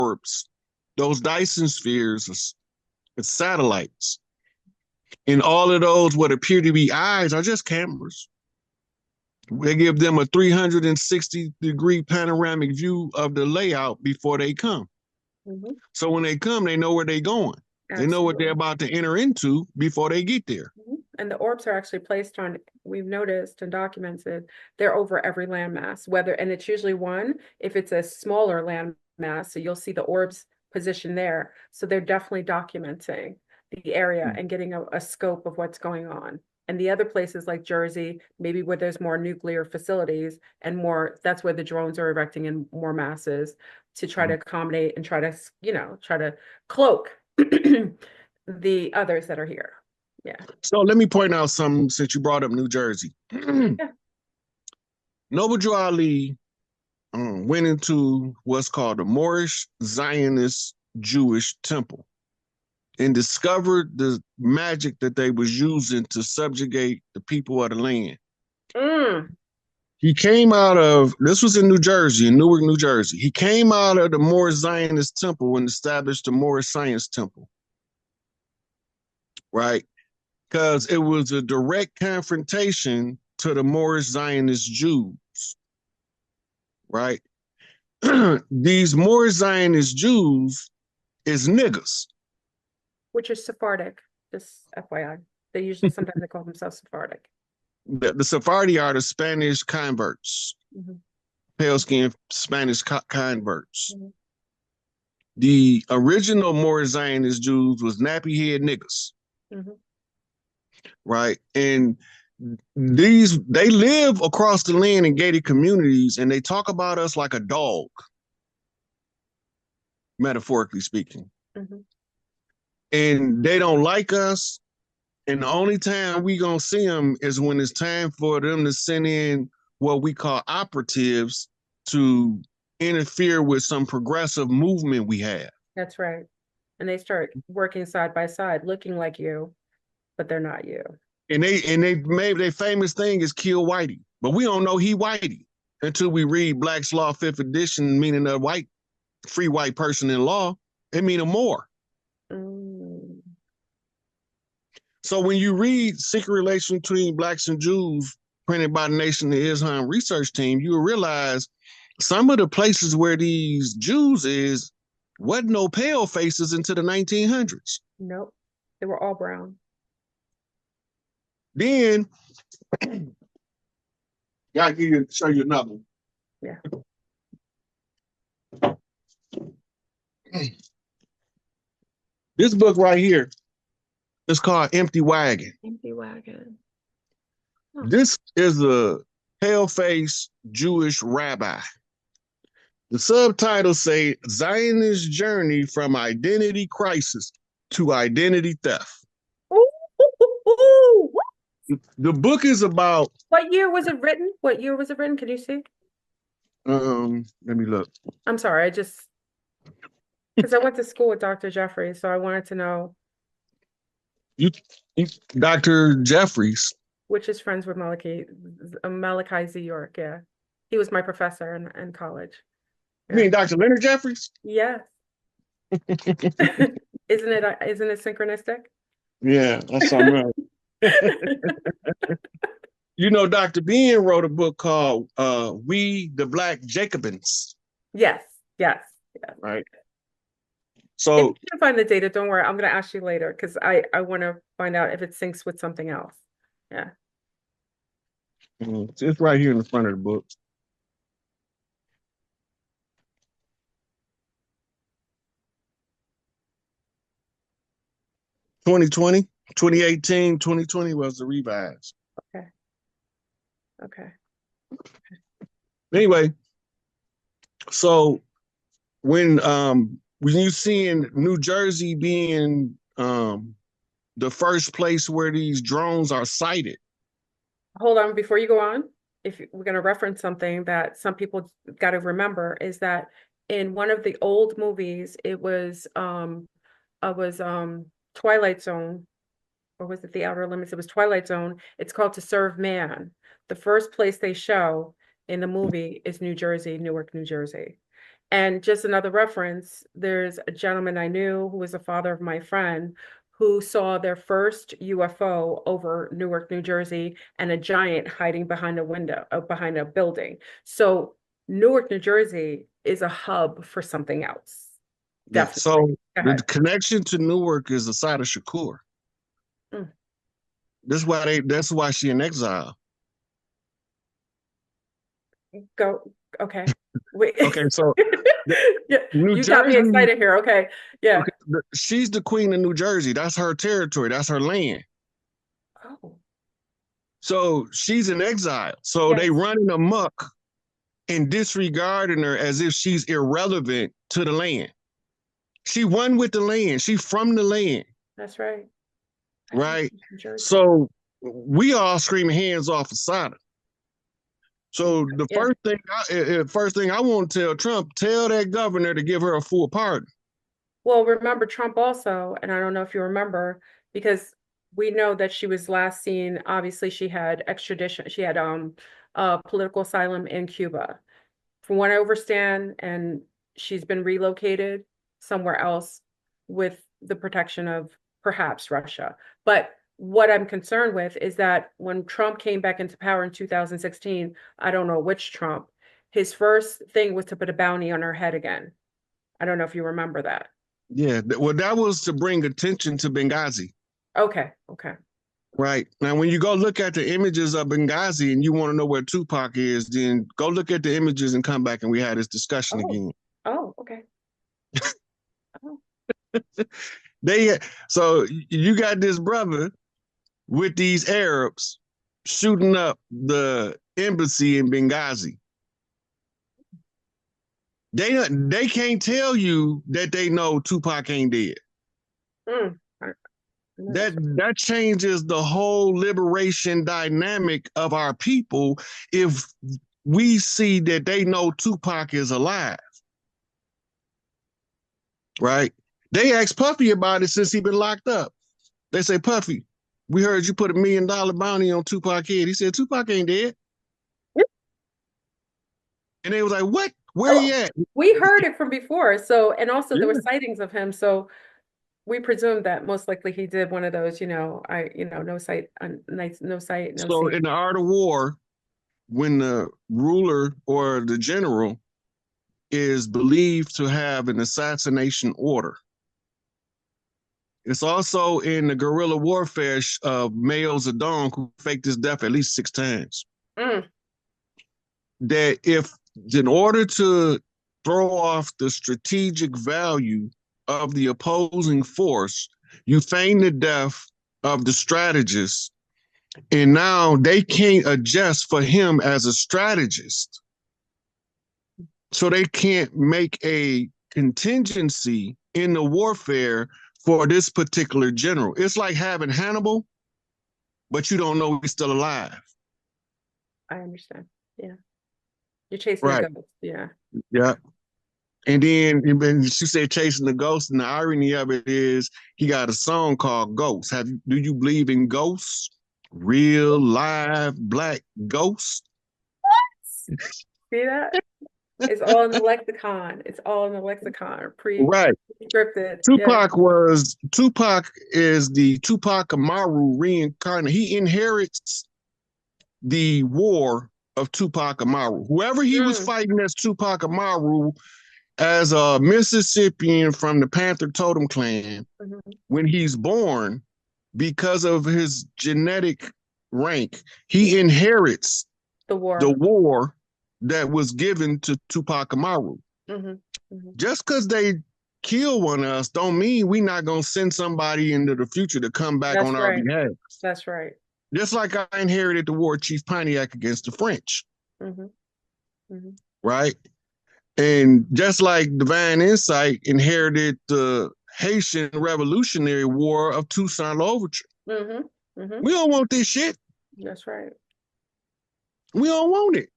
orbs. Those Dyson spheres are satellites. And all of those, what appear to be eyes, are just cameras. They give them a 360-degree panoramic view of the layout before they come. Mm-hmm. So when they come, they know where they're going. Absolutely. They know what they're about to enter into before they get there. Mm-hmm. And the orbs are actually placed on, we've noticed and documented, they're over every landmass, and it's usually one, if it's a smaller landmass, so you'll see the orbs positioned there. So they're definitely documenting the area and getting a scope of what's going on. And the other places like Jersey, maybe where there's more nuclear facilities and more, that's where the drones are erecting in more masses to try to accommodate and try to cloak the others that are here. Yeah. So let me point out something since you brought up New Jersey. Yeah. Noble Drew Ali went into what's called the Moorish Zionist Jewish temple and discovered the magic that they was using to subjugate the people of the land. He came out of, this was in New Jersey, in Newark, New Jersey. He came out of the Moorish Zionist temple and established the Moorish Science Temple. Right? Because it was a direct confrontation to the Moorish Zionist Jews. Right? These Moorish Zionist Jews is niggas. Which is Sephardic, just FYI. They usually sometimes they call themselves Sephardic. The Sephardi are the Spanish converts, pale skinned Spanish converts. The original Moorish Zionist Jews was nappy head niggas. Right? And they live across the land in gated communities, and they talk about us like a dog, metaphorically speaking. And they don't like us. And the only time we gonna see them is when it's time for them to send in what we call operatives to interfere with some progressive movement we have. That's right. And they start working side by side, looking like you, but they're not you. And they maybe their famous thing is kill Whitey, but we don't know he Whitey until we read Black's Law 5th edition, meaning a free white person in law. It mean a Moor. So when you read Secret Relation Between Blacks and Jews, printed by the Nation of Islam Research Team, you will realize some of the places where these Jews wasn't no pale faces into the 1900s. Nope, they were all brown. Then, yeah, show you another one. Yeah. This book right here is called Empty Wagon. Empty Wagon. Oh. This is a pale-faced Jewish rabbi. The subtitles say Zionist Journey from Identity Crisis to Identity Theft. The book is about... What year was it written? What year was it written? Can you see? Let me look. I'm sorry, because I went to school with Dr. Jeffries, so I wanted to know. You Dr. Jeffries. Which is friends with Malachi Z. York, yeah. He was my professor in college. You mean Dr. Leonard Jeffries? Yes. Isn't it synchronistic? Yeah, that's something else. You know, Dr. Bean wrote a book called We the Black Jacobins. Yes. Right. So if you can find the data, don't worry. I'm going to ask you later because I want to find out if it syncs with something else. Yeah. It's right here in the front of the book. (2020, 2018, 2020 was the revise. Okay. Anyway, so when you see in New Jersey being the first place where these drones are sighted. Hold on, before you go on, if we're going to reference something that some people got to remember is that in one of the old movies, it was Twilight Zone, or was it The Outer Limits? It was Twilight Zone. It's called To Serve Man. The first place they show in the movie is New Jersey, Newark, New Jersey. And just another reference, there's a gentleman I knew who was the father of my friend who saw their first UFO over Newark, New Jersey, and a giant hiding behind a window, behind a building. So Newark, New Jersey is a hub for something else. Yeah. Definitely. So Go the ahead. connection to Newark is the side of Shakur. Mm. That's why she in exile. Go. Okay. Wait. Okay, so Yeah, New you got me Jersey, excited here. Okay. Yeah. okay, she's the queen of New Jersey. That's her territory. That's her land. Oh, So she's in exile. So they yes. running amok and disregarding her as if she's irrelevant to the land. She won with the land. She from the land, That's right. right? New Jersey. So we all screaming hands off Asada. So the Yeah. first thing I want to tell Trump, tell that governor to give her a full pardon. Well, remember Trump also, and I don't know if you remember, because we know that she was last seen, obviously she had extradition, she had political asylum in Cuba. From what I understand, and she's been relocated somewhere else with the protection of perhaps Russia. But what I'm concerned with is that when Trump came back into power in 2016, I don't know which Trump, his first thing was to put a bounty on her head again. I don't know if you remember that. Yeah, well, that was to bring attention to Benghazi. Okay, okay. Right. Now, when you go look at the images of Benghazi and you want to know where Tupac is, then go look at the images and come back and we had this discussion Oh, again. oh, okay. Oh, So you got this brother with these Arabs shooting up the embassy in Benghazi. They can't tell you that they know Tupac ain't dead. mm. That changes the whole liberation dynamic of our people if we see that they know Tupac is alive. Right? They asked Puffy about it since he been locked up. They say, Puffy, we heard you put $1 million bounty on Tupac head. He said, Tupac ain't dead. And they was like, what? Where he at? We heard it from before. So, and also there Yeah. were sightings of him. So we presumed that most likely he did one of those, no sight, no sight, no So see. in the art of war, when the ruler or the general is believed to have an assassination order, it's also in the guerrilla warfare of Mao Zedong, who faked his death at least 6 times. Mm. That if, in order to throw off the strategic value of the opposing force, you feign the death of the strategist, and now they can't adjust for him as a strategist. So they can't make a contingency in the warfare for this particular general. It's like having Hannibal, but you don't know he's still alive. I understand. Yeah. You're chasing Right. the ghost. Yeah. Yeah. And then she said chasing the ghost, and the irony of it is he got a song called Ghosts. Do you believe in ghosts? Real live black ghosts? See that? It's all in the lexicon. It's all in the lexicon. Right. Pre-scripted. Yeah. Tupac is the Tupac Amaru reincarnated. He inherits the war of Tupac Amaru. Whoever he was fighting as Tupac Amaru, as a Mississippian from the Panther Totem Clan, when he's born, because of his genetic rank, he inherits the war that was given to Tupac Amaru. Just because they kill one of us don't mean we're not going to send somebody into the future to come back on our behalf. That's right. Just like I inherited the war Chief Pontiac against the French. Right? And just like Divine Insight inherited the Haitian Revolutionary War of Toussaint Louverture. We don't want this shit. That's right. We don't want it.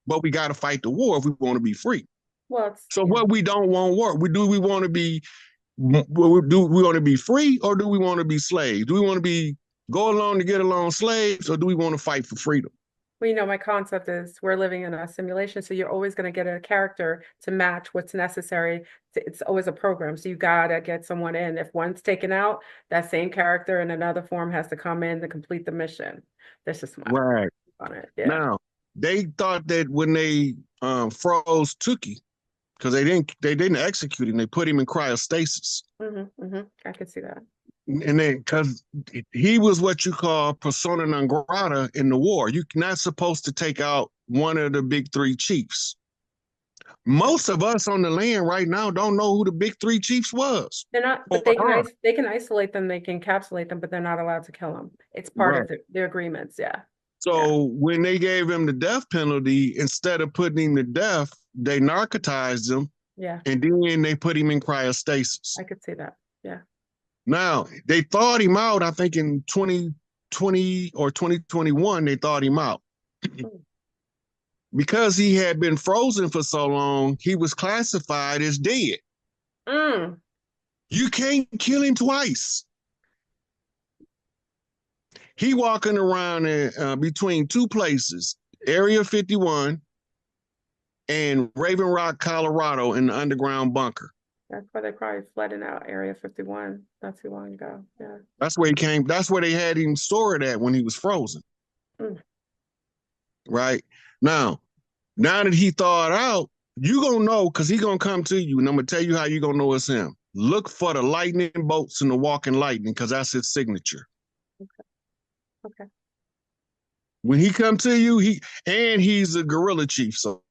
But we got to fight the war if we want to be free. Well, what we don't want war. Do we want to be free, or do we want to be slaves? Do we want to be go along to get along slaves, or do we want to fight for freedom? Well, you know, my concept is we're living in a simulation, so you're always going to get a character to match what's necessary. It's always a program, so you gotta get someone in. If one's taken out, that same character in another form has to come in to complete the mission. That's just my Right. on it. Yeah. Now, they thought that when they froze Tookie, because they didn't execute him, they put him in cryostasis. I could see that. And then because he was what you call persona non grata in the war. You're not supposed to take out one of the big three chiefs. Most of us on the land right now don't know who the big three chiefs was. They're not, but they can isolate them, they can encapsulate them, but they're not allowed to kill them. It's part Right. of their agreements. Yeah. So when they gave him the death penalty, instead of putting him to death, they narcotized him. Yeah. And then they put him in cryostasis. I could see that. Yeah. Now, they thawed him out, I think in 2020 or 2021, they thawed him out. Because he had been frozen for so long, he was classified as dead. Mm. You can't kill him twice. He walking around between two places, Area 51 and Raven Rock, Colorado, in the underground bunker. That's why they probably flooded out Area 51 not too long ago. Yeah. That's where he came. That's where they had him stored at when he was frozen. Mm. Right? Now that he thawed out, you gonna know because he gonna come to you, and I'm gonna tell you how you gonna know it's him. Look for the lightning bolts and the walking lightning, because that's his signature. Okay. When he come to you, he's a guerrilla chief, so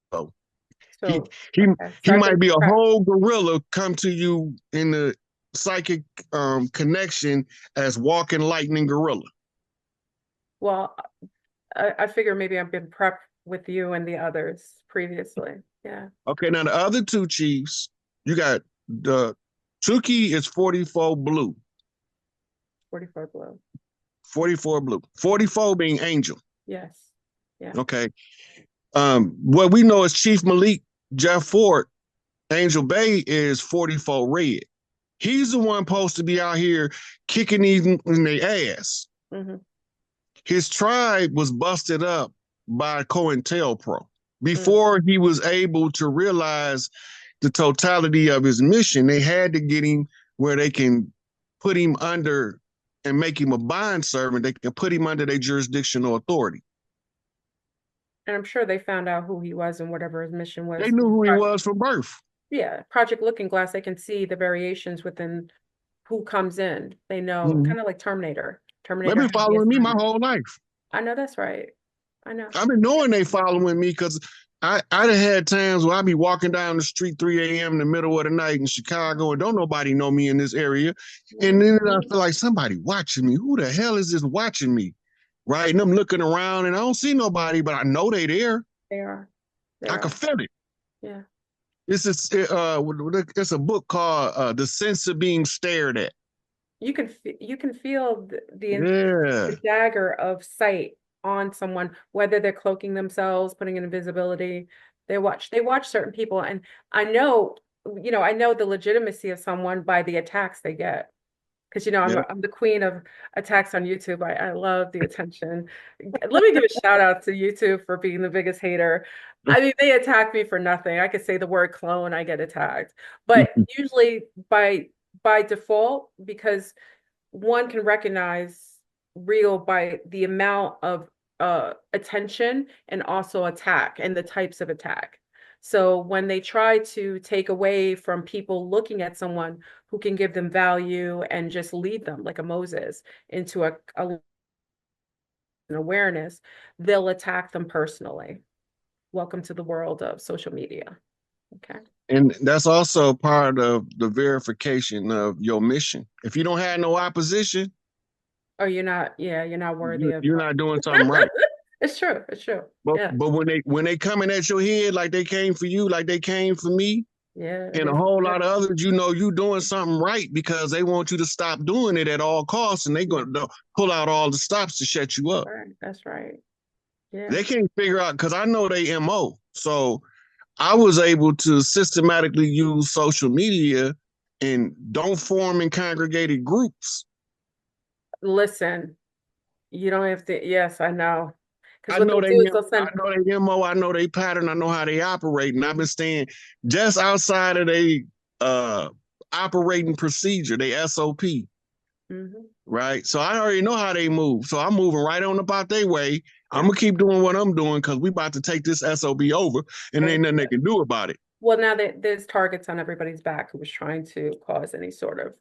he might be a whole gorilla come to you in the psychic connection as walking lightning gorilla. Well, I figure maybe I've been prepped with you and the others previously. Yeah. Okay, now the other two chiefs, you got the Tuki is 44 blue. 44 blue. 44 blue. 44 being angel. Yes. Yeah. Okay. What we know is Chief Malik Jeff Ford, Angel Bay is 44 red. He's the one supposed to be out here kicking these in their ass. Mm-hmm. His tribe was busted up by COINTELPRO. Before he was able to realize the totality of his mission, they had to get him where they can put him under and make him a bond servant. They can put him under their jurisdictional authority. And I'm sure they found out who he was and whatever his mission was. They knew who he was from birth. Yeah. Project Looking Glass, they can see the variations within who comes in. They know, kind of like Terminator. They've been following me my whole life. I know that's right. I know. I've been knowing they following me because I'd have had times where I'd be walking down the street 3 a.m. in the middle of the night in Chicago and don't nobody know me in this area. And then I feel like somebody watching me. Who the hell is this watching me? Right? And I'm looking around and I don't see nobody, but I know they there. They are. I can feel it. Yeah. It's a book called The Sense of Being Stared At. You can feel the dagger of sight on someone, whether they're cloaking themselves, putting in invisibility. They watch certain people, and I know the legitimacy of someone by the attacks they get. Because I'm the queen of attacks on YouTube. I love the attention. Let me give a shout out to YouTube for being the biggest hater. I mean, they attack me for nothing. I could say the word clone, I get attacked. But usually by default, because one can recognize real by the amount of attention and also attack and the types of attack. So when they try to take away from people looking at someone who can give them value and just lead them like a Moses into an awareness, they'll attack them personally. Welcome to the world of social media. Okay. And that's also part of the verification of your mission. If you don't have no opposition, you're not worthy of. You're not doing something right. It's true. But when they coming at your head like they came for you, like they came for me, and a whole lot of others, you doing something right because they want you to stop doing it at all costs, and they're going to pull out all the stops to shut you up. Right. That's right. Yeah. They can't figure out because I know they MO. So I was able to systematically use social media and don't form in congregated groups. Listen, you don't have to. Yes, I know. Because what they'll do is they'll send. I know they MO, I know they pattern, I know how they operate, and I've been staying just outside of they operating procedure, they SOP. Right. So I already know how they move. So I'm moving right on about their way. I'm gonna keep doing what I'm doing because we about to take this SOB over and ain't nothing they can do about it. Well, now that there's targets on everybody's back who was trying to cause any sort of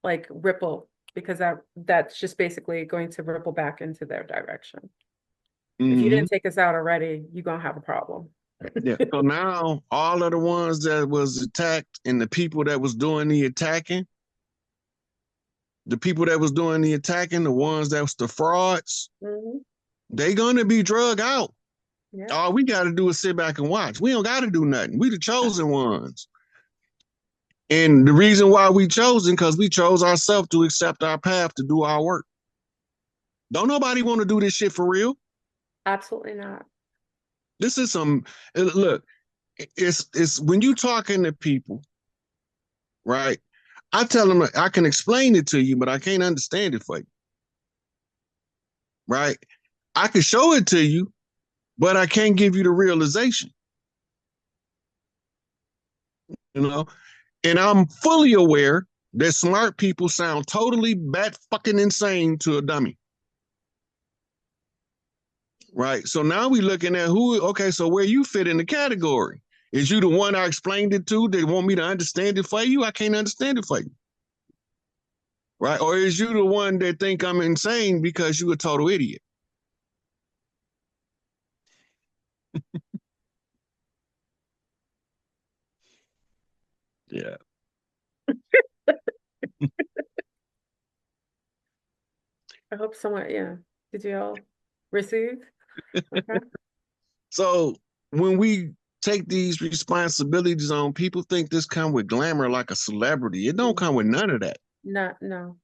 like ripple, because that's just basically going to ripple back into their direction. If you didn't take us out already, you're gonna have a problem. Yeah. So now all of the ones that was attacked and the people that was doing the attacking, the ones that was the frauds, they gonna be drug out. Yeah. All we gotta do is sit back and watch. We don't gotta do nothing. We the chosen ones. And the reason why we chosen, because we chose ourselves to accept our path to do our work. Don't nobody want to do this shit for real. Absolutely not. This is some, look, it's when you talking to people, right? I tell them I can explain it to you, but I can't understand it for you. Right? I can show it to you, but I can't give you the realization. You know? And I'm fully aware that smart people sound totally bat fucking insane to a dummy. Right? So now we looking at okay, so where you fit in the category. Is you the one I explained it to? They want me to understand it for you? I can't understand it for you. Right? Or is you the one that think I'm insane because you a total idiot? Yeah. I hope someone, yeah. Did you all receive? Okay. So when we take these responsibilities on, people think this come with glamour like a celebrity. It don't come with none of that. No.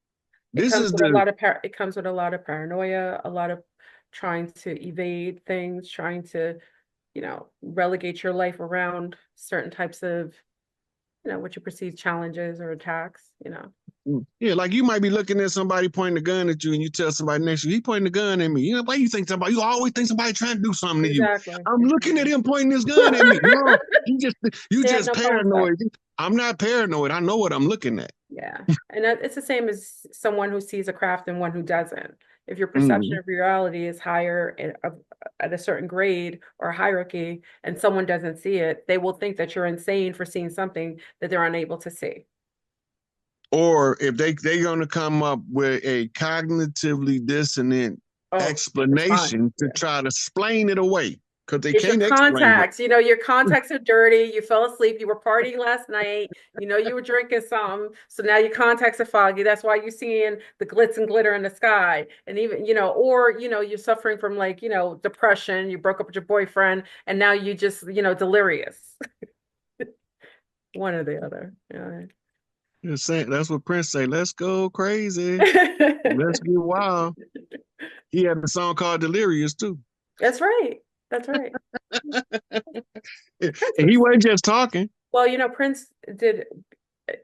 This is it comes with a lot of paranoia, a lot of trying to evade things, trying to, relegate your life around certain types of, what you perceive challenges or attacks, Yeah, like you might be looking at somebody pointing a gun at you and you tell somebody next to you, he pointing a gun at me. You know, why you think you always think somebody trying to do something to you. I'm looking at him pointing his gun at me. No, you just paranoid. I'm not paranoid. I know what I'm looking at. Yeah. And it's the same as someone who sees a craft and one who doesn't. If your perception of reality is higher at a certain grade or hierarchy and someone doesn't see it, they will think that you're insane for seeing something that they're unable to see. Or if they're going to come up with a cognitively dissonant explanation to try to explain it away. Because they can't explain contacts. Your contacts are dirty. You fell asleep. You were partying last night. You were drinking some. So now your contacts are foggy. That's why you're seeing the glitz and glitter in the sky. And even, or, you're suffering from depression. You broke up with your boyfriend and now you just, delirious. One or the other. Yeah. That's what Prince say. Let's go crazy. Let's get wild. He had a song called Delirious too. That's right. That's right. And he wasn't just talking. Well, Prince did,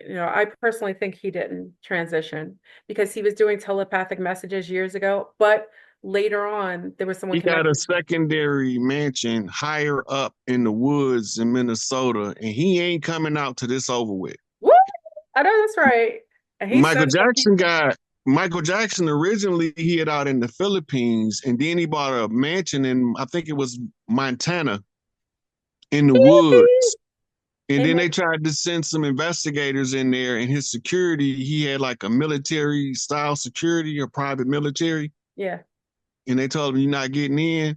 I personally think he didn't transition because he was doing telepathic messages years ago, but later on there was someone he got a secondary mansion higher up in the woods in Minnesota, and he ain't coming out till this over with. What? I know that's right. Michael Jackson originally he had out in the Philippines, and then he bought a mansion in, I think it was Montana, in the woods. And then they tried to send some investigators in there, and his security, he had like a military style security or private military. Yeah. And they told him, you're not getting in.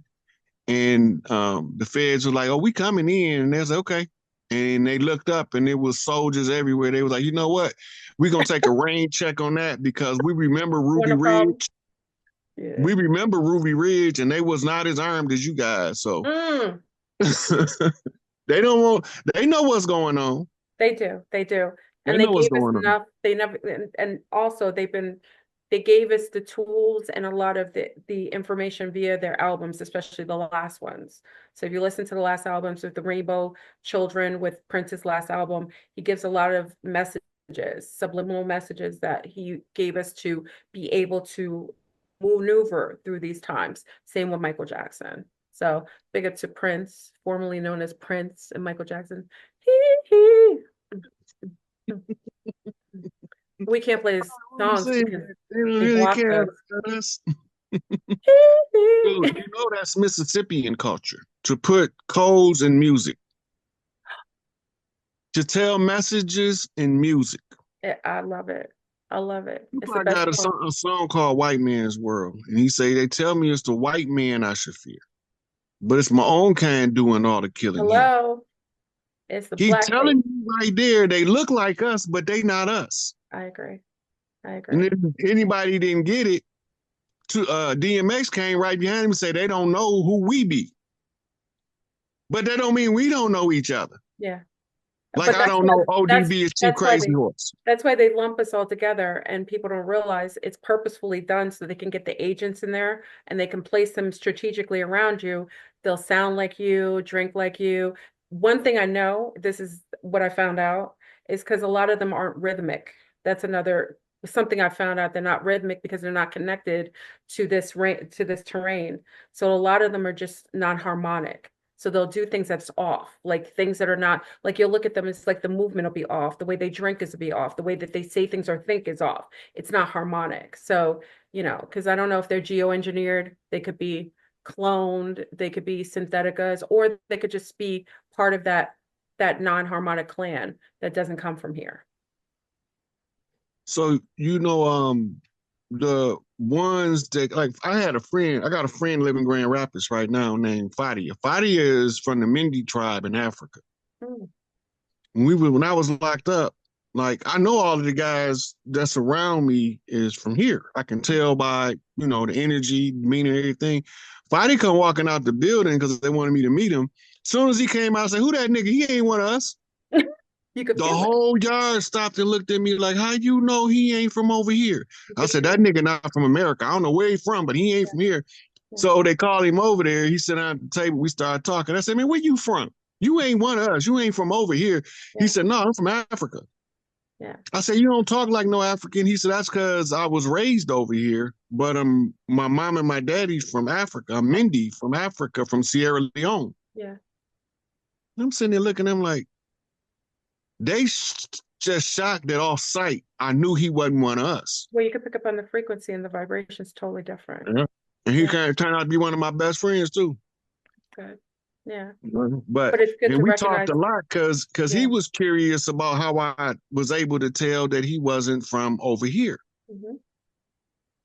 And the feds were like, oh, we coming in. And they was like, okay. And they looked up and there was soldiers everywhere. They was like, you know what? We're going to take a rain check on that because we remember Ruby Ridge. Yeah. We remember Ruby Ridge, and they was not as armed as you guys. So they know what's going on. They do. And they gave us enough. And also they gave us the tools and a lot of the information via their albums, especially the last ones. So if you listen to the last albums with the Rainbow Children, with Prince's last album, he gives a lot of messages, subliminal messages that he gave us to be able to maneuver through these times. Same with Michael Jackson. So big up to Prince, formerly known as Prince, and Michael Jackson. We can't play his I'm songs saying, because they they blocked can't. us. That's, dude, that's Mississippian culture to put codes in music, to tell messages in music. I love it. I love it. It's the I best got form. a song called White Man's World. And he say, they tell me it's the white man I should fear. But it's my own kind doing all the killing here. Hello. It's the He's black telling you right there, they look like us, but they not us. I agree. I And agree. if anybody didn't get it, DMX came right behind him and said they don't know who we be. But that don't mean we don't know each other. Yeah. Like But I don't know ODB is Chief that's why Crazy Horse. that's why they lump us all together, and people don't realize it's purposefully done so they can get the agents in there and they can place them strategically around you. They'll sound like you, drink like you. One thing I know, this is what I found out, is because a lot of them aren't rhythmic. That's another something I found out. They're not rhythmic because they're not connected to this terrain. So a lot of them are just non-harmonic. So they'll do things that's off, like things that are not, like you'll look at them, it's like the movement will be off, the way they drink is to be off, the way that they say things or think is off. It's not harmonic. So, because I don't know if they're geoengineered, they could be cloned, they could be syntheticas, or they could just be part of that non-harmonic clan that doesn't come from here. So the ones that like I got a friend living in Grand Rapids right now named Fadia. Fadia is from the Mindi tribe in Africa. Mm. When I was locked up, like I know all of the guys that's around me is from here. I can tell by, the energy, demeanor, everything. Fadia come walking out the building because they wanted me to meet him. As soon as he came out, I said, "Who that nigga? He ain't one of us." You could The feel it. whole yard stopped and looked at me like, "How you know he ain't from over here?" You I could said, feel "That nigga not from America. I don't know where he from, but he ain't from here." it. So they called him over there. He sat down at the table. We started talking. I said, "Man, where you from? You ain't one of us. You ain't from over here." He Yeah. said, "No, I'm from Africa." Yeah. I said, "You don't talk like no African." He said, "That's because I was raised over here, but my mom and my daddy's from Africa. I'm Mindy from Africa, from Sierra Leone." Yeah. I'm sitting there looking at him like, they just shocked that off sight. I knew he wasn't one of us. Well, you could pick up on the frequency and the vibration's totally different. Yeah. And he Yeah. kind of turned out to be one of my best friends too. Good. Yeah. But it's good and to we recognize. talked a lot because Yeah. he was curious about how I was able to tell that he wasn't from over here. Mhm.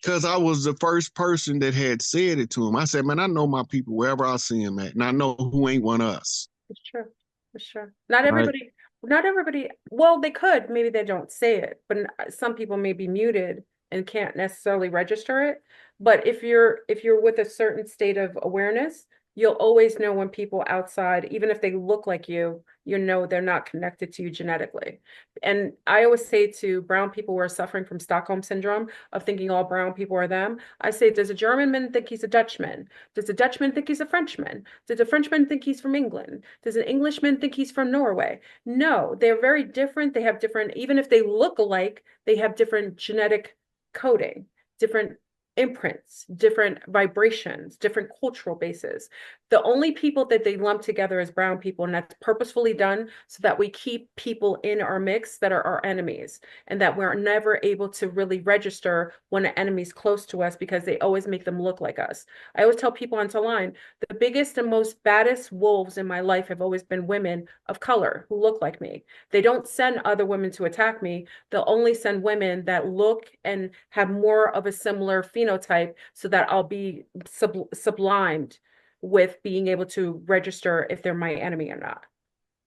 Because I was the first person that had said it to him. I said, "Man, I know my people wherever I see them at, and I know who ain't one of us." It's true. It's true. Not Right? everybody, well, they could, maybe they don't say it, but some people may be muted and can't necessarily register it. But if you're with a certain state of awareness, you'll always know when people outside, even if they look like you know they're not connected to you genetically. And I always say to brown people who are suffering from Stockholm syndrome of thinking all brown people are them, I say, does a German think he's a Dutchman? Does a Dutchman think he's a Frenchman? Does a Frenchman think he's from England? Does an Englishman think he's from Norway? No, they're very different. They have different, even if they look alike, they have different genetic coding, different imprints, different vibrations, different cultural bases. The only people that they lump together as brown people, and that's purposefully done so that we keep people in our mix that are our enemies, and that we're never able to really register when an enemy's close to us because they always make them look like us. I always tell people on the line, the biggest and most baddest wolves in my life have always been women of color who look like me. They don't send other women to attack me. They'll only send women that look and have more of a similar phenotype so that I'll be sublimed with being able to register if they're my enemy or not.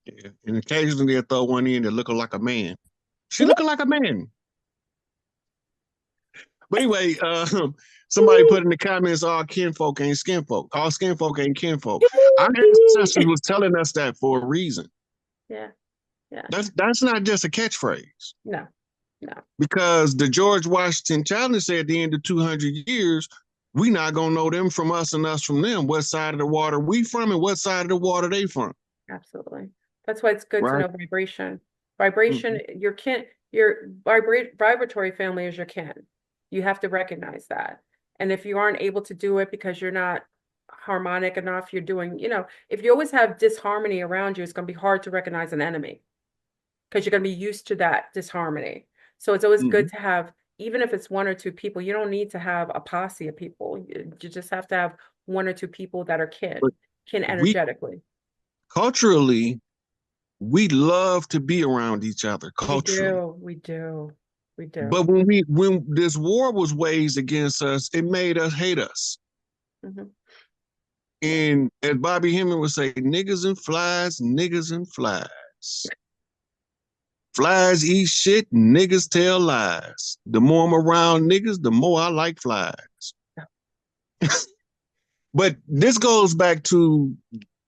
Yeah. And occasionally they throw one in that looking like a man. She looking like a man. But anyway, somebody put in the comments, all kinfolk ain't skinfolk. All skinfolk ain't kinfolk. Our ancestors was telling us that for a reason. Yeah. Yeah. That's not just a catchphrase. No. Because the George Washington challenge said at the end of 200 years, we not going to know them from us and us from them. What side of the water we from and what side of the water they from. Absolutely. That's why it's good to Right? know vibration. Vibration, your kin, your vibratory family is your kin. You have to recognize that. And if you aren't able to do it because you're not harmonic enough, you're doing, if you always have disharmony around you, it's going to be hard to recognize an enemy because you're going to be used to that disharmony. So it's always good Mhm. to have, even if it's one or two people, you don't need to have a posse of people. You just have to have one or two people that are kin But we energetically. culturally, we love to be around each other We culturally. do, we do, we But do. when this war was waged against us, it made us hate us. Hmm. Yeah, And as Bobby Hemming would say, niggas and flies, niggas and flies. Flies eat shit, niggas tell lies. The more I'm around niggas, the more I like flies. But this goes back to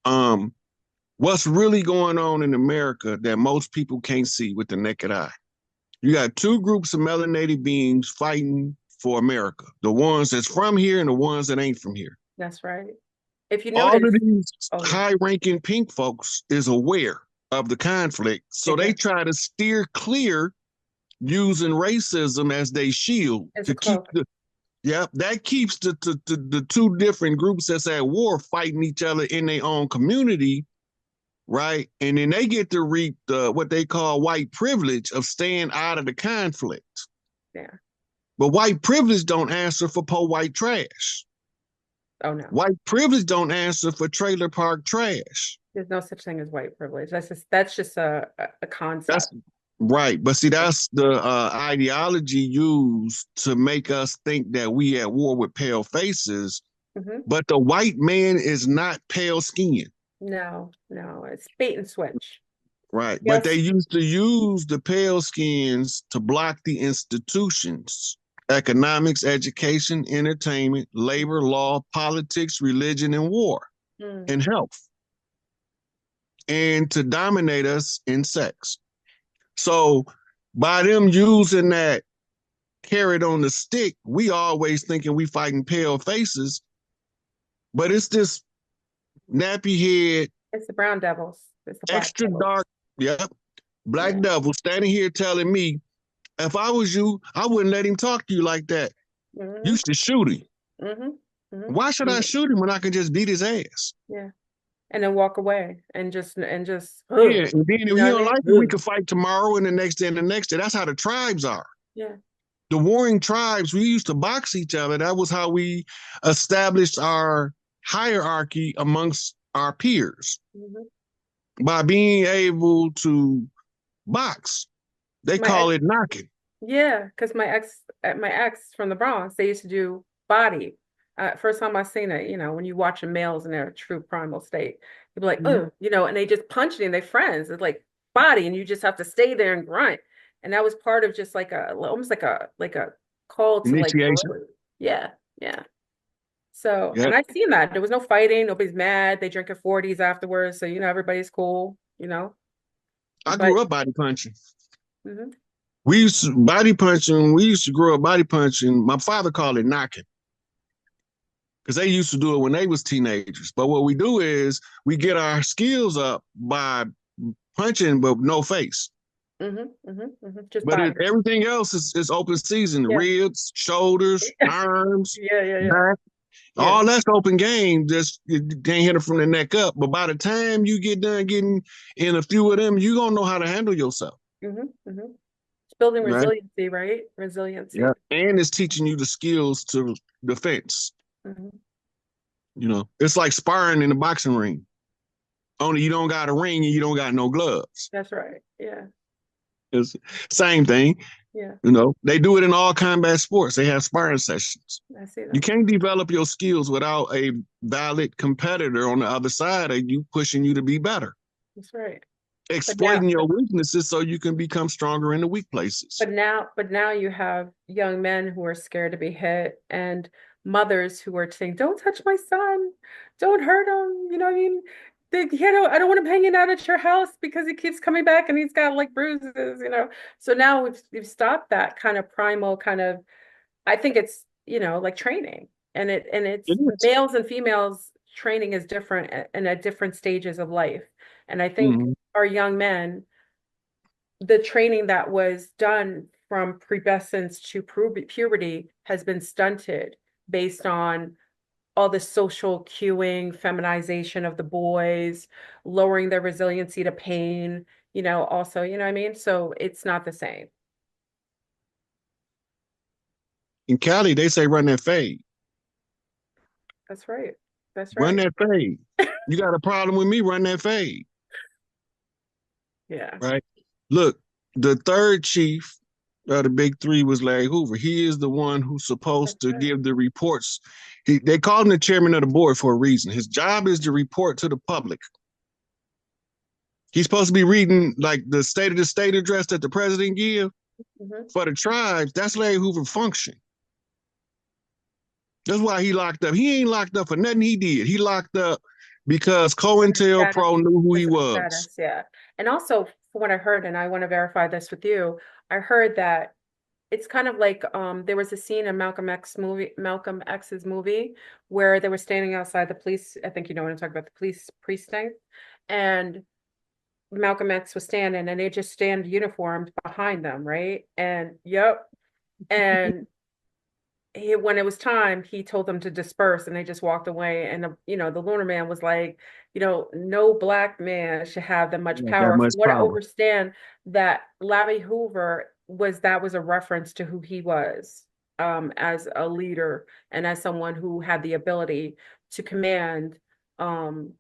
um, what's really going on in America that most people can't see with the naked eye. You got two groups of melanated beings fighting for America, the ones that's from here and the ones that ain't from here. that's right. If you All of notice, these oh yeah, high-ranking pink folks is aware of the conflict, so they exactly. try to steer clear using racism as they shield It's a to keep cloak. the that keeps the two different groups that's at war fighting each other in their own community, right? And then they get to reap what they call white privilege of staying out of the conflict. Yeah. But white privilege don't answer for poor white trash. Oh no. White privilege don't answer for trailer park trash. There's no such thing as white privilege. That's just a That's concept. right. But see, that's the ideology used to make us think that we at war with pale faces. Hmm. But the white man is not pale skinned. No, no, it's bait and switch. Right. But they Yes. used to use the pale skins to block the institutions: economics, education, entertainment, labor, law, politics, religion, and war, Mm. and health, and to dominate us in sex. So by them using that carrot on the stick, we always thinking we fighting pale faces, but it's this nappy head, It's the brown devils. It's the black extra devils. dark, yep, black Yeah. devil standing here telling me, if I was you, I wouldn't let him talk to you like that. You Hmm. should shoot him. Hmm. Hmm. Why should I shoot him when I can just beat his ass? Yeah. And then walk away and just Yeah, and then you if know he what I don't like mean? it, we could fight tomorrow and the next day and the next day. That's how the tribes are. Yeah. The warring tribes, we used to box each other. That was how we established our hierarchy amongst our peers, Hmm. by being able to box. They My call ex, it knocking. yeah, because my ex from the Bronx, they used to do body. First time I seen it, when you watch males in their true primal state, you'd be like, Mhm. oh, and they just punch it and they friends. It's like body, and you just have to stay there and grunt. And that was part of just like almost like a call to like Initiation. growth. Yeah, yeah. So, Yeah. and I seen that. There was no fighting, nobody's mad. They drink at 40s afterwards, so everybody's cool. I But grew up body punching. mhm. We used to body punching. We used to grow up body punching. My father called it knocking because they used to do it when they was teenagers. But what we do is we get our skills up by punching, but no face. Just But body. everything else is open season: Yeah. ribs, shoulders, arms, Yeah, yeah, yeah. back. Yeah. All that's open game. Just you can't hit it from the neck up. But by the time you get done getting in a few of them, you gonna know how to handle yourself. It's building Right? resiliency, right? Yeah. Resiliency. And it's teaching you the skills to defense. Hmm. It's like sparring in a boxing ring. Only you don't got a ring and you don't got no gloves. That's right. Yeah. It's same thing. Yeah. They do it in all combat sports. They have sparring sessions. I see You that. can't develop your skills without a valid competitor on the other side of you pushing you to be better, That's right. But now, exploiting your weaknesses so you can become stronger in the weak places. but now you have young men who are scared to be hit and mothers who are saying, don't touch my son, don't hurt him. You know what I mean? I don't want him hanging out at your house because he keeps coming back and he's got like bruises. So now we've stopped that kind of primal kind of, I think it's, like training. And it's It is. males and females training is different and at different stages of life. And I think Mhm. our young men, the training that was done from pubescence to puberty has been stunted based on all the social cueing, feminization of the boys, lowering their resiliency to pain, also, you know what I mean? So it's not the same. In Cali, they say run that fade. That's right. That's Run right. that fade. You got a problem with me? Run that fade. Yeah. Right. Look, the third chief of the big three was Larry Hoover. He is the one who's supposed That's to right. give the reports. They call him the chairman of the board for a reason. His job is to report to the public. He's supposed to be reading like the State of the State address that the president give for the tribes. That's Larry Hoover's function. That's why he locked up. He ain't locked up for nothing he did. He locked up because COINTELPRO knew who he was. Status, yeah. And also, from what I heard, and I want to verify this with you, I heard that it's kind of like there was a scene in Malcolm X's movie where they were standing outside the police. I think you know what I'm talking about, the police precinct, and Malcolm X was standing, and they just stand uniformed behind them, right? And yep, and when it was time, he told them to disperse, and they just walked away. And the lunar man was like, no black man should have that much Not that power. much From what I power. understand, that Larry Hoover was a reference to who he was, as a leader and as someone who had the ability to command um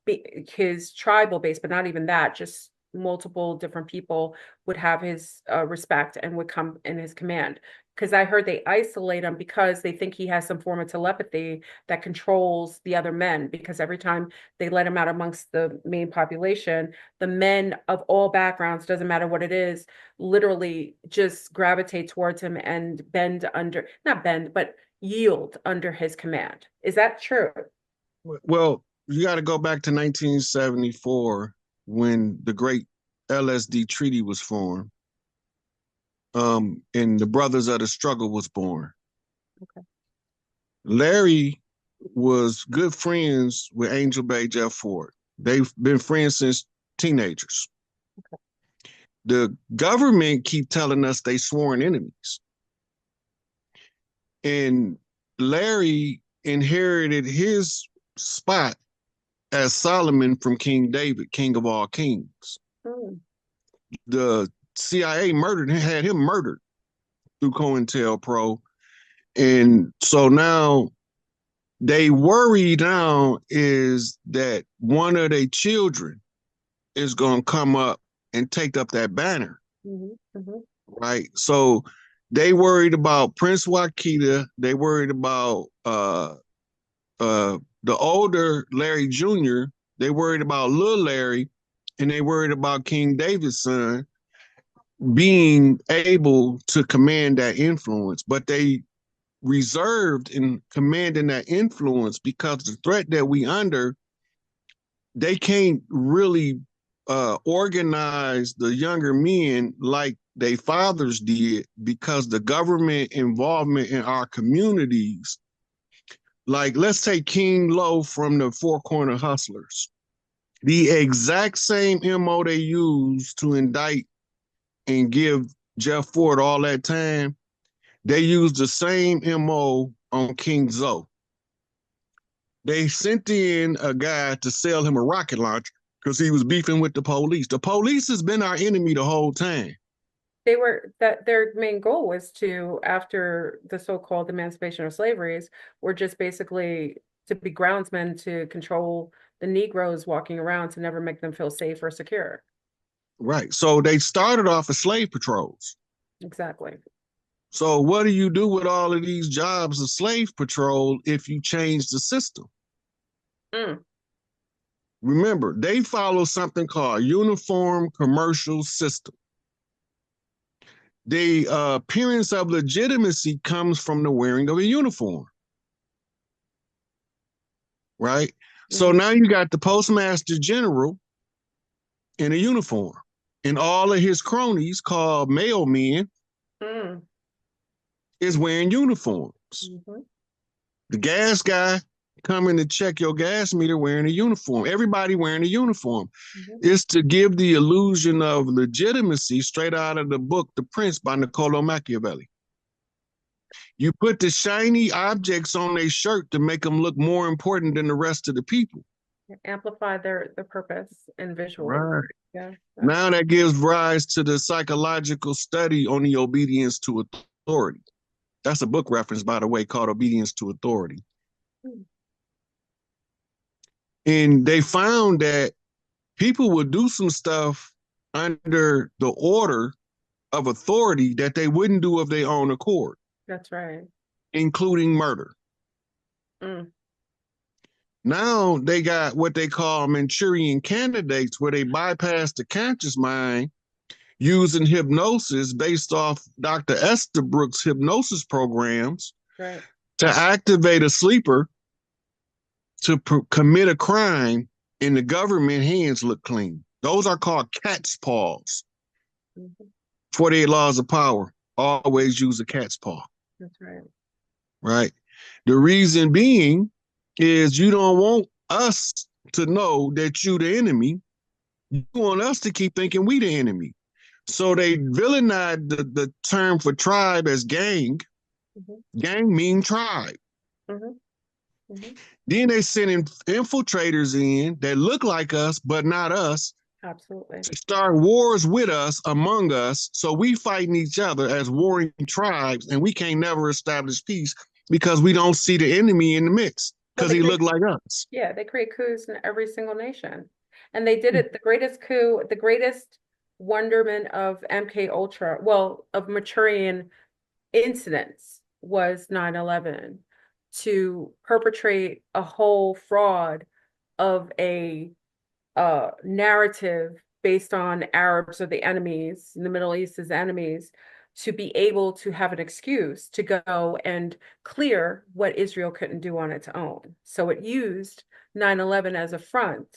his tribal base, but not even that, just multiple different people would have his respect and would come in his command. Because I heard they isolate him because they think he has some form of telepathy that controls the other men. Because every time they let him out amongst the main population, the men of all backgrounds, doesn't matter what it is, literally just gravitate towards him and not bend, but yield under his command. Is that true? Well, you got to go back to 1974 when the great LSD treaty was formed, and the Brothers of the Struggle was born. Okay. Larry was good friends with Angel Bay Jeff Ford. They've been friends since teenagers. Okay. The government keep telling us they sworn enemies. And Larry inherited his spot as Solomon from King David, king of all kings. The CIA had him murdered through COINTELPRO. And so now they worry now is that one of their children is going to come up and take up that banner. Right? So they worried about Prince Wakita. They worried about the older Larry Jr., they worried about little Larry, and they worried about King David's son being able to command that influence. But they reserved in commanding that influence because the threat that we under, they can't really organize the younger men like their fathers did because the government involvement in our communities. Like, let's take King Low from the Four Corner Hustlers. The exact same MO they used to indict and give Jeff Ford all that time, they used the same MO on King Zoe. They sent in a guy to sell him a rocket launcher because he was beefing with the police. The police has been our enemy the whole time. Their main goal was to, after the so-called emancipation of slavery, were just basically to be groundsmen to control the Negroes walking around, to never make them feel safe or secure. Right. So they started off as slave patrols. Exactly. So what do you do with all of these jobs of slave patrol if you change the system? Remember, they follow something called Uniform Commercial System. The appearance of legitimacy comes from the wearing of a uniform. Right? So now you got the Postmaster General in a uniform, and all of his cronies, called mailmen, is wearing uniforms. The gas guy coming to check your gas meter wearing a uniform. Everybody wearing a uniform. It's to give the illusion of legitimacy, straight out of the book The Prince by Niccolo Machiavelli. You put the shiny objects on their shirt to make them look more important than the rest of the people. Amplify their purpose and visually. Right. Yeah. Now that gives rise to the psychological study on the obedience to authority. That's a book reference, by the way, called Obedience to Authority. And they found that people would do some stuff under the order of authority that they wouldn't do of their own accord. That's right. Including murder. Now they got what they call Manchurian candidates, where they bypass the conscious mind using hypnosis based off Dr. Estabrook's hypnosis programs, right, to activate a sleeper to commit a crime, and the government hands look clean. Those are called cat's paws. 48 laws of power. Always use a cat's paw. That's right. Right. The reason being is you don't want us to know that you the enemy. You want us to keep thinking we the enemy. So they villainized the term for tribe as gang. Gang mean tribe. Then they send infiltrators in that look like us, but not us. Absolutely. To start wars with us, among us. So we fighting each other as warring tribes, and we can't never establish peace because we don't see the enemy in the mix because he looked like us. Yeah, they create coups in every single nation. And they did it, the greatest coup, the greatest wonderment of MK Ultra, well, of Manchurian incidents was 9/11, to perpetrate a whole fraud of a narrative based on Arabs are the enemies, in the Middle East as enemies, to be able to have an excuse to go and clear what Israel couldn't do on its own. So it used 9/11 as a front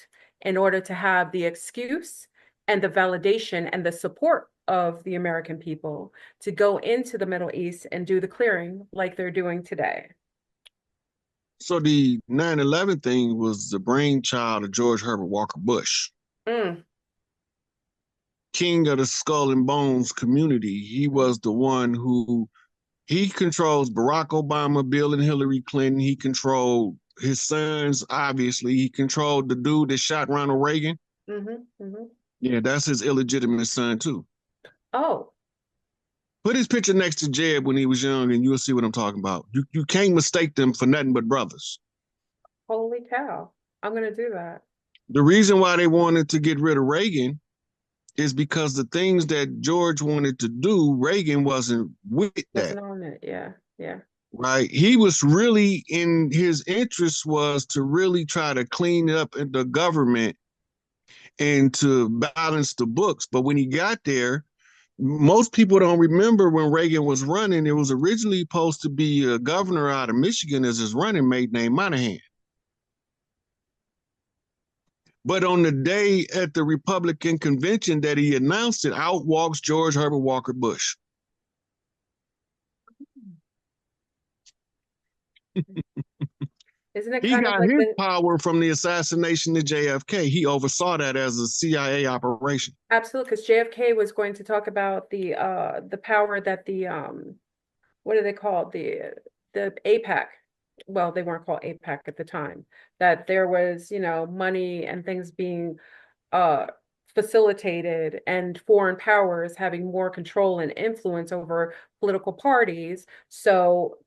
in order to have the excuse and the validation and the support of the American people to go into the Middle East and do the clearing like they're doing today. So the 9/11 thing was the brainchild of George Herbert Walker Bush. King of the Skull and Bones community. He was the one who, he controls Barack Obama, Bill and Hillary Clinton. He controlled his sons, obviously. He controlled the dude that shot Ronald Reagan. Yeah, that's his illegitimate son too. Oh. Put his picture next to Jeb when he was young and you'll see what I'm talking about. You can't mistake them for nothing but brothers. Holy cow. I'm going to do that. The reason why they wanted to get rid of Reagan is because the things that George wanted to do, Reagan wasn't with that. Wasn't on it. Yeah. Yeah. Right. He was really, in his interest was to really try to clean up the government and to balance the books. But when he got there, most people don't remember when Reagan was running. It was originally supposed to be a governor out of Michigan as his running mate named Monahan. But on the day at the Republican convention that he announced it, out walks George Herbert Walker Bush. Isn't it he got like his power from the assassination of JFK. He oversaw that as a CIA operation. Absolutely, because JFK was going to talk about the power that the what are they called, the APAC, well, they weren't called APAC at the time, that there was, you know, money and things being facilitated and foreign powers having more control and influence over political parties. So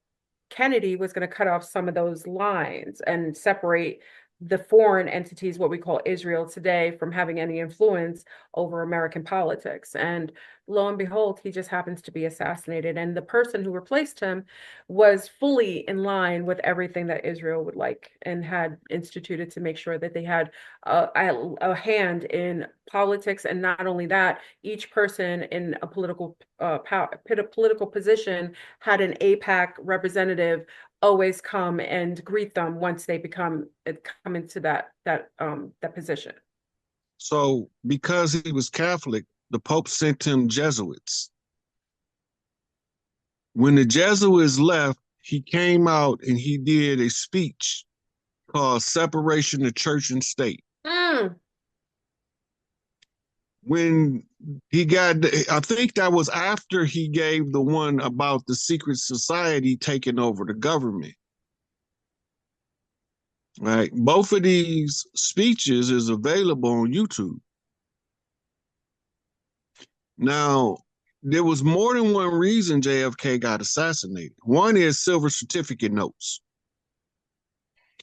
Kennedy was going to cut off some of those lines and separate the foreign entities, what we call Israel today, from having any influence over American politics. And lo and behold, he just happens to be assassinated. And the person who replaced him was fully in line with everything that Israel would like and had instituted to make sure that they had a hand in politics. And not only that, each person in a political political position had an APAC representative always come and greet them once they come into that position. So because he was Catholic, the Pope sent him Jesuits. When the Jesuits left, he came out and he did a speech called Separation of Church and State. when he got, I think that was after he gave the one about the secret society taking over the government. Right. Both of these speeches is available on YouTube. Now, there was more than one reason JFK got assassinated. One is silver certificate notes.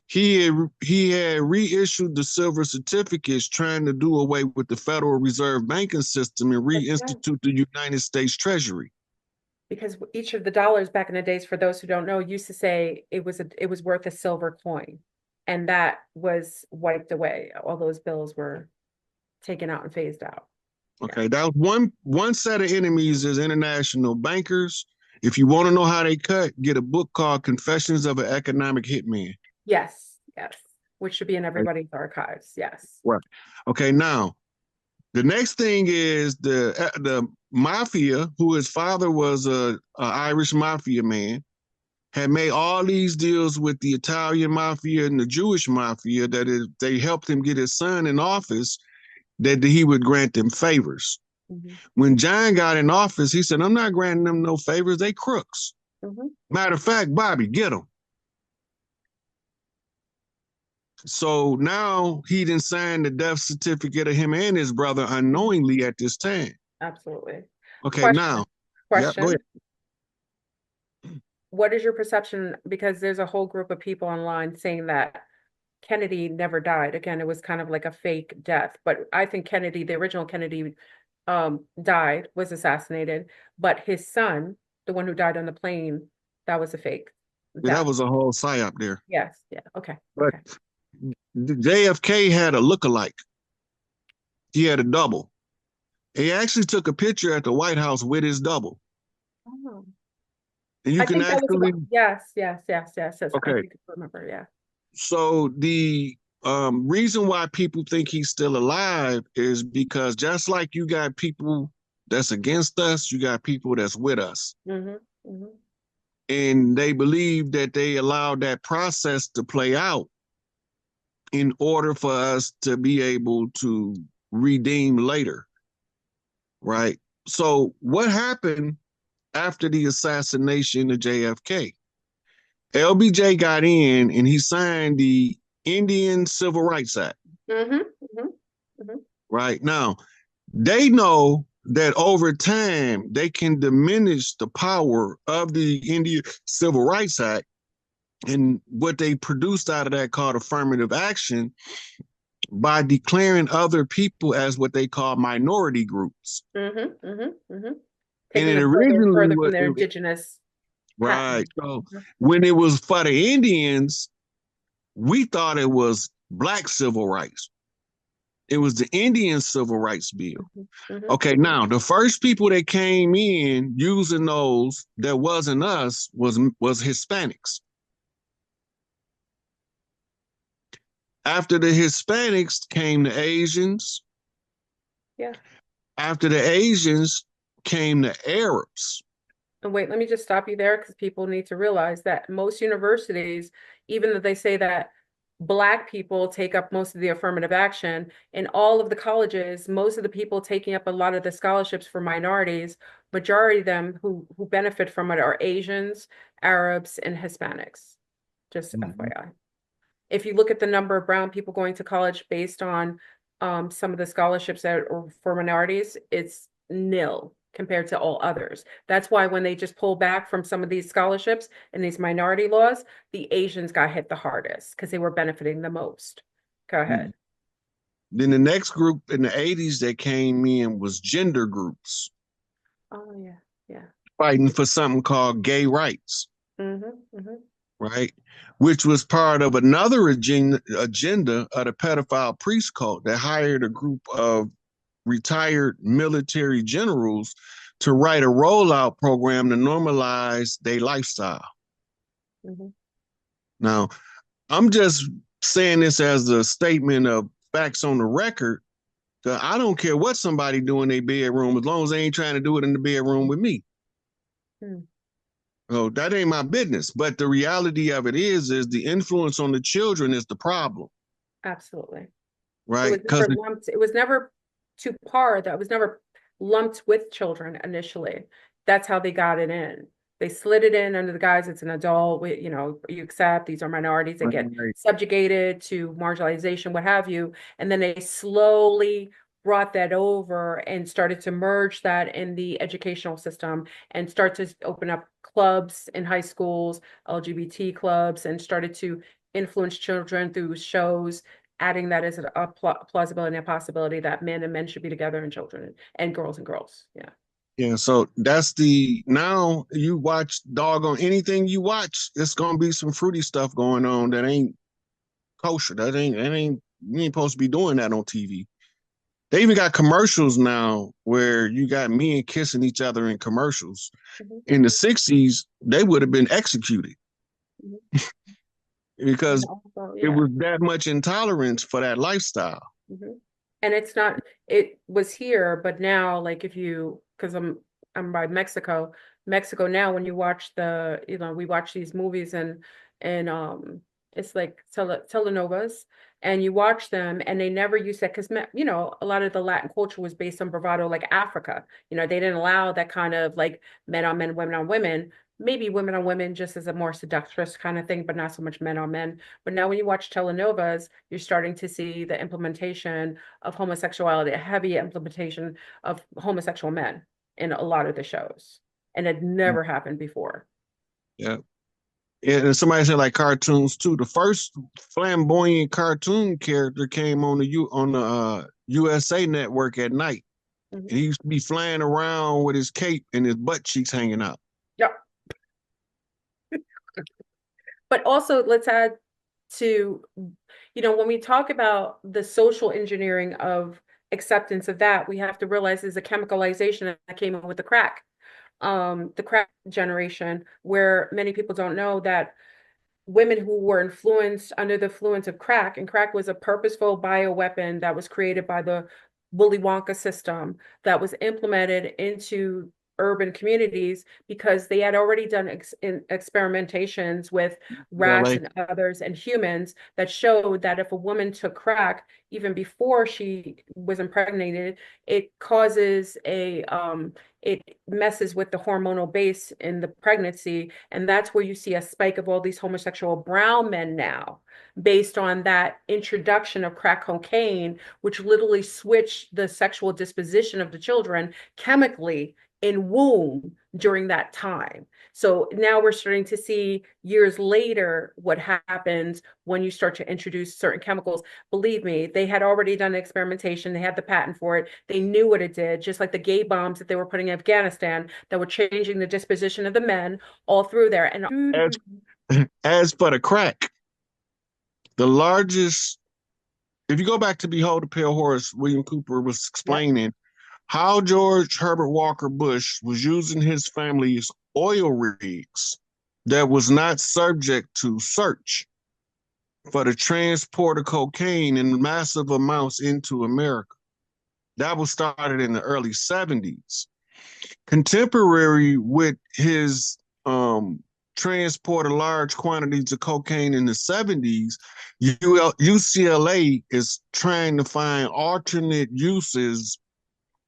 He had reissued the silver certificates, trying to do away with the Federal Reserve banking system and reinstitute the United States Treasury. Because each of the dollars back in the days, for those who don't know, used to say it was worth a silver coin, and that was wiped away. All those bills were taken out and phased out. Okay, that was one set of enemies is international bankers. If you want to know how they cut, get a book called Confessions of an Economic Hitman. Yes, yes, which should be in everybody's archives. Yes. Right. Okay, now the next thing is the mafia, who his father was a Irish mafia man, had made all these deals with the Italian mafia and the Jewish mafia that they helped him get his son in office, that he would grant them favors. Mm-hmm. When John got in office, he said, I'm not granting them no favors. They crooks. Mm-hmm. Matter of fact, Bobby, get them. So now he didn't sign the death certificate of him and his brother unknowingly at this time. Absolutely. Okay, now. Question. Yeah, go ahead. What is your perception? Because there's a whole group of people online saying that Kennedy never died. Again, it was kind of like a fake death. But I think Kennedy, the original Kennedy, died, was assassinated. But his son, the one who died on the plane, that was a fake death. Yeah, that was a whole psyop there. Yes. Yeah. Okay. But okay. JFK had a lookalike. He had a double. He actually took a picture at the White House with his double. Oh. And you can actually. Yes. Okay. I remember. Yeah. So the reason why people think he's still alive is because just like you got people that's against us, you got people that's with us. Mm-hmm. Mm-hmm. And they believe that they allowed that process to play out in order for us to be able to redeem later, right? So what happened after the assassination of JFK? LBJ got in and he signed the Indian Civil Rights Act. Mm-hmm, mm-hmm, mm-hmm. Right now, they know that over time they can diminish the power of the Indian Civil Rights Act, and what they produced out of that called affirmative action by declaring other people as what they call minority groups. Mm-hmm, mm-hmm, mm-hmm. And it originally further from their indigenous. Right. So when it was for the Indians, we thought it was Black civil rights. It was the Indian Civil Rights Bill. Mm-hmm. Okay, now the first people that came in using those that wasn't us was Hispanics. After the Hispanics came the Asians. Yeah. After the Asians came the Arabs. And wait, let me just stop you there, because people need to realize that most universities, even though they say that Black people take up most of the affirmative action, in all of the colleges, most of the people taking up a lot of the scholarships for minorities, majority of them who benefit from it are Asians, Arabs, and Hispanics. Just FYI. If you look at the number of brown people going to college based on some of the scholarships that are for minorities, it's nil compared to all others. That's why when they just pull back from some of these scholarships and these minority laws, the Asians got hit the hardest because they were benefiting the most. Go ahead. Then the next group in the 80s that came in was gender groups. Oh, yeah, yeah. Fighting for something called gay rights. Mm-hmm, mm-hmm. Right? Which was part of another agenda of the pedophile priest cult that hired a group of retired military generals to write a rollout program to normalize their lifestyle. Mm-hmm. Now, I'm just saying this as a statement of facts on the record. I don't care what somebody do in their bedroom as long as they ain't trying to do it in the bedroom with me. Oh, that ain't my business. But the reality of it is the influence on the children is the problem. Absolutely. Right? It was never to par, that was never lumped with children initially. That's how they got it in. They slid it in under the guise it's an adult, you know, you accept these are minorities that get Right. subjugated to marginalization, what have you. And then they slowly brought that over and started to merge that in the educational system and start to open up clubs in high schools, LGBT clubs, and started to influence children through shows, adding that as a plausibility and a possibility that men and men should be together and children and girls and girls. Yeah. Yeah, so that's now you watch doggone anything you watch, it's gonna be some fruity stuff going on that ain't kosher. You ain't supposed to be doing that on TV. They even got commercials now where you got men kissing each other in commercials. Mhm. In the 60s, they would have been executed Mhm. because Also, it yeah. was that much intolerance for that lifestyle. Mhm. And it's not, it was here, but now, like if you, because I'm by Mexico. Mexico now, when you watch you know, we watch these movies and it's like telenovas, and you watch them and they never use that because, you know, a lot of the Latin culture was based on bravado, like Africa. You know, they didn't allow that kind of like men on men, women on women. Maybe women on women just as a more seductress kind of thing, but not so much men on men. But now when you watch telenovas, you're starting to see the implementation of homosexuality, a heavy implementation of homosexual men in a lot of the shows. And it never happened before. Yeah. And somebody said like cartoons too. The first flamboyant cartoon character came on the USA Network at night. Mhm. And he used to be flying around with his cape and his butt cheeks hanging out. Yeah. But also let's add to, you know, when we talk about the social engineering of acceptance of that, we have to realize there's a chemicalization that came in with the crack generation, where many people don't know that women who were influenced under the influence of crack, and crack was a purposeful bioweapon that was created by the Willy Wonka system that was implemented into urban communities because they had already done experimentations with rats LA. and others and humans that showed that if a woman took crack even before she was impregnated, it causes it messes with the hormonal base in the pregnancy. And that's where you see a spike of all these homosexual brown men now, based on that introduction of crack cocaine, which literally switched the sexual disposition of the children chemically in womb during that time. So now we're starting to see years later what happens when you start to introduce certain chemicals. Believe me, they had already done experimentation. They had the patent for it. They knew what it did, just like the gay bombs that they were putting in Afghanistan that were changing the disposition of the men all through there. And As, as for the crack, the largest, if you go back to Behold the Pale Horse, William Cooper was yep. explaining how George Herbert Walker Bush was using his family's oil rigs that was not subject to search for the transport of cocaine in massive amounts into America. That was started in the early 70s. Contemporary with his transport of large quantities of cocaine in the 70s, UCLA is trying to find alternate uses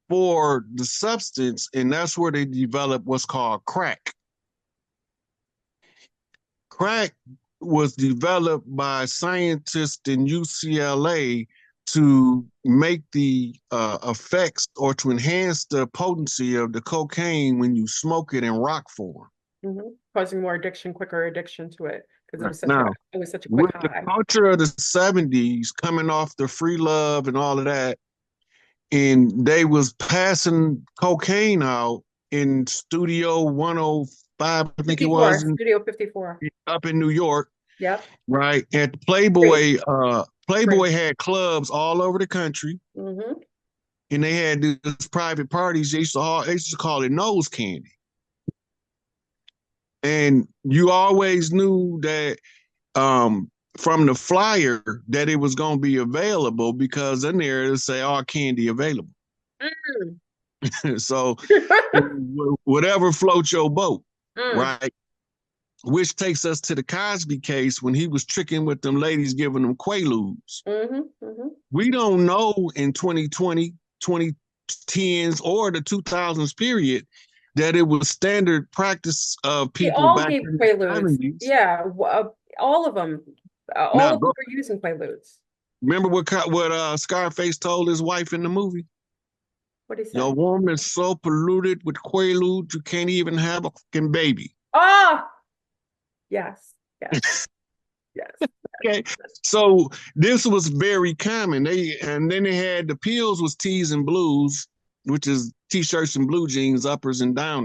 for the substance, and that's where they developed what's called crack. Crack was developed by scientists in UCLA to make the effects or to enhance the potency of the cocaine when you smoke it in rock form. Mm-hmm. Causing more addiction, quicker addiction to it, because Now, it was such a quick with the high. culture of the 70s coming off the free love and all of that, and they was passing cocaine out in Studio 105, I think it 54, was, Studio 54. up in New York, Yep. right? At Great. Playboy, Great. Playboy had clubs all over the country, Mm-hmm. and they had these private parties. They used to call it nose candy, and you always knew that from the flyer that it was going to be available because in there it'll say all candy available. Mm. So whatever floats your boat, Mm. right? Which takes us to the Cosby case when he was tricking with them ladies, giving them Quaaludes. Mm-hmm. Mm-hmm. We don't know in 2020 2010s or the 2000s period, that it was standard practice of They people all back gave in the Quaaludes. 70s. Yeah, all of them. All Now, of them were using Quaaludes. remember what Scarface told his wife in the movie? What did he say? Your woman's so polluted with Quaaludes, you can't even have a fucking baby. Ah, yes, yes, yes. Okay, so this was very common. And then they had the pills was tees and blues, which is t-shirts and blue jeans, uppers and downers.